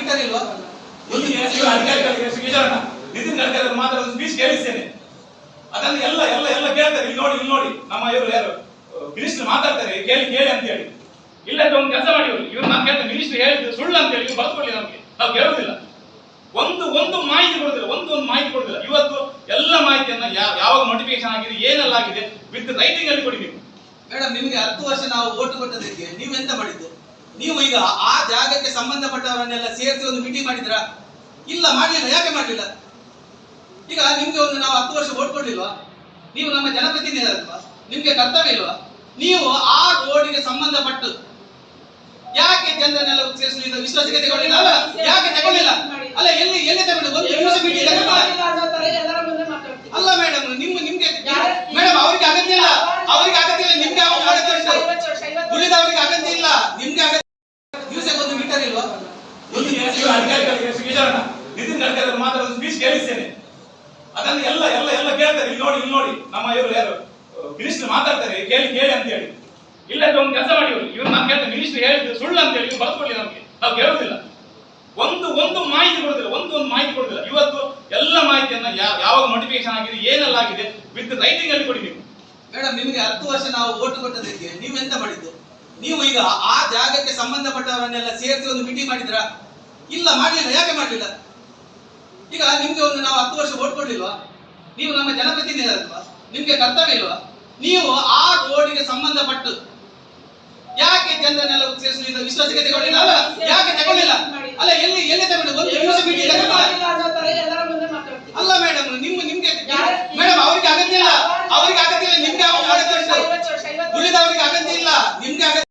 Metre ಇಲ್ವಾ? ನಿತಿನ್ ಗಡ್ಕರಿ ಮಾತ್ರ ಒಂದು ಸ್ಪೀಚ್ ಕೇಳಿಸ್ತೇನೆ, ಅದನ್ನು ಎಲ್ಲ ಎಲ್ಲ ಎಲ್ಲ ಕೇಳ್ತಾರೆ. ಇಲ್ಲಿ ನೋಡಿ ನಮ್ಮ ಇವರು ಯಾರು ಮಿನಿಸ್ಟರ್ ಮಾತಾಡ್ತಾರೆ, ಕೇಳಿ ಕೇಳಿ ಅಂತ ಹೇಳಿ. ಇಲ್ಲದ್ರೆ ಒಂದು ಕೆಲಸ ಮಾಡಿ, ಇವ್ರು ನಾನು ಕೇಳ್ತೇನೆ, ಮಿನಿಸ್ಟರ್ ಹೇಳಿದ್ದು ಸುಳ್ಳು ಅಂತ ಹೇಳಿ ಇವ್ರು ಬರ್ಕೊಳ್ಳಿ, ನಮಗೆ ನಾವು ಕೇಳುವುದಿಲ್ಲ. ಒಂದು ಮಾಹಿತಿ ಕೊಡುದಿಲ್ಲ, ಒಂದು ಮಾಹಿತಿ ಕೊಡುದಿಲ್ಲ. ಇವತ್ತು ಎಲ್ಲ ಮಾಹಿತಿಯನ್ನ ಯಾವಾಗ ನೋಟಿಫಿಕೇಶನ್ ಆಗಿದೆ, ಏನೆಲ್ಲ ಆಗಿದೆ ವಿತ್ ರೈಟಿಂಗ್ ಅಲ್ಲಿ ಕೊಡಿ. ನೀವು ಮೇಡಮ್, ನಿಮ್ಗೆ 10 ವರ್ಷ ನಾವು ಓಟ್ ಕೊಟ್ಟದಕ್ಕೆ ನೀವು ಎಂತ ಮಾಡಿದ್ದು? ನೀವು ಈಗ ಆ ಜಾಗಕ್ಕೆ ಸಂಬಂಧಪಟ್ಟವರನ್ನೆಲ್ಲ ಸೇರಿಸಿ ಒಂದು ಮೀಟಿಂಗ್ ಮಾಡಿದ್ರಾ? ಇಲ್ಲ, ಮಾಡಲಿಲ್ಲ. ಯಾಕೆ ಮಾಡಲಿಲ್ಲ? ಈಗ ನಿಮ್ಗೆ ಒಂದು ನಾವು 10 ವರ್ಷ ಓಟ್ ಕೊಡ್ಲಿಲ್ವಾ? ನೀವು ನಮ್ಮ ಜನಪ್ರತಿನಿಧಿ ಅಲ್ವಾ? ನಿಮ್ಗೆ ಕರ್ತವ್ಯ ಇಲ್ವಾ? ನೀವು ಆ ರೋಡಿಗೆ ಸಂಬಂಧಪಟ್ಟು ಯಾಕೆ ಜನರನ್ನೆಲ್ಲ ಸೇರಿಸಲಿಲ್ಲ? ವಿಶ್ವಾಸಕ್ಕೆ ತಗೊಳ್ಳಿಲ್ಲ ಅಲ್ಲ? ಯಾಕೆ ತಗೊಳ್ಳಿಲ್ಲ ಅಲ್ಲ? ಎಲ್ಲಿ ತಗೊಂಡು ಒಂದು ನಿಮಿಷ ಮೀಟಿಂಗ್ ಅಲ್ಲ ಮೇಡಮ್. ನಿಮ್ಗೆ ಮೇಡಮ್ ಅವ್ರಿಗೆ ಅಗತ್ಯ ಇಲ್ಲ, ಅವ್ರಿಗೆ ಅಗತ್ಯ ಇಲ್ಲ. ನಿಮ್ಗೆ ಉಳಿದವರಿಗೆ ಅಗತ್ಯ ಇಲ್ಲ, ನಿಮ್ಗೆ ಅಗತ್ಯ. ದಿವಸಕ್ಕೆ ಒಂದು ಮೀಟರ್ ಇಲ್ವಾ? ನಿತಿನ್ ಗಡ್ಕರಿ ಮಾತ್ರ ಒಂದು ಸ್ಪೀಚ್ ಕೇಳಿಸ್ತೇನೆ, ಅದನ್ನು ಎಲ್ಲ ಎಲ್ಲ ಎಲ್ಲ ಕೇಳ್ತಾರೆ. ಇಲ್ಲಿ ನೋಡಿ ನಮ್ಮ ಇವರು ಯಾರು ಮಿನಿಸ್ಟರ್ ಮಾತಾಡ್ತಾರೆ, ಕೇಳಿ ಕೇಳಿ ಅಂತ ಹೇಳಿ. ಇಲ್ಲದ್ರೆ ಒಂದು ಕೆಲಸ ಮಾಡಿ, ಇವ್ರು ನಾನು ಕೇಳ್ತೇನೆ, ಮಿನಿಸ್ಟರ್ ಹೇಳಿದ್ದು ಸುಳ್ಳು ಅಂತ ಹೇಳಿ ಬರ್ಕೊಳ್ಳಿ, ನಮಗೆ ನಾವು ಕೇಳುವುದಿಲ್ಲ. ಒಂದು ಮಾಹಿತಿ ಕೊಡುದಿಲ್ಲ, ಒಂದು ಮಾಹಿತಿ ಕೊಡುದಿಲ್ಲ. ಇವತ್ತು ಎಲ್ಲ ಮಾಹಿತಿಯನ್ನ ಯಾವಾಗ ನೋಟಿಫಿಕೇಶನ್ ಆಗಿದೆ, ಏನೆಲ್ಲ ಆಗಿದೆ ವಿತ್ ರೈಟಿಂಗ್ ಅಲ್ಲಿ ಕೊಡಿ. ನೀವು ಮೇಡಮ್, ನಿಮ್ಗೆ 10 ವರ್ಷ ನಾವು ಓಟ್ ಕೊಟ್ಟದಕ್ಕೆ ನೀವು ಎಂತ ಮಾಡಿದ್ದು? ನೀವು ಈಗ ಆ ಜಾಗಕ್ಕೆ ಸಂಬಂಧಪಟ್ಟವರನ್ನೆಲ್ಲ ಸೇರಿಸಿ ಒಂದು ಮೀಟಿಂಗ್ ಮಾಡಿದ್ರಾ? ಇಲ್ಲ, ಮಾಡಲಿಲ್ಲ. ಯಾಕೆ ಮಾಡಲಿಲ್ಲ? ಈಗ ನಿಮ್ಗೆ ಒಂದು ನಾವು 10 ವರ್ಷ ಓಟ್ ಕೊಡ್ಲಿಲ್ವಾ? ನೀವು ನಮ್ಮ ಜನಪ್ರತಿನಿಧಿ ಅಲ್ವಾ? ನಿಮ್ಗೆ ಕರ್ತವ್ಯ ಇಲ್ವಾ? ನೀವು ಆ ರೋಡಿಗೆ ಸಂಬಂಧಪಟ್ಟು ಯಾಕೆ ಜನರನ್ನೆಲ್ಲ ಸೇರಿಸಲಿಲ್ಲ? ವಿಶ್ವಾಸಕ್ಕೆ ತಗೊಳ್ಳಿಲ್ಲ ಅಲ್ಲ? ಯಾಕೆ ತಗೊಳ್ಳಿಲ್ಲ ಅಲ್ಲ? ಎಲ್ಲಿ ತಗೊಂಡು ಒಂದು ನಿಮಿಷ ಮೀಟಿಂಗ್ ಅಲ್ಲ ಮೇಡಮ್. ನಿಮ್ಗೆ ಮೇಡಮ್ ಅವ್ರಿಗೆ ಅಗತ್ಯ ಇಲ್ಲ, ಅವ್ರಿಗೆ ಅಗತ್ಯ ಇಲ್ಲ. ನಿಮ್ಗೆ ಉಳಿದವರಿಗೆ ಅಗತ್ಯ ಇಲ್ಲ, ನಿಮ್ಗೆ ಅಗತ್ಯ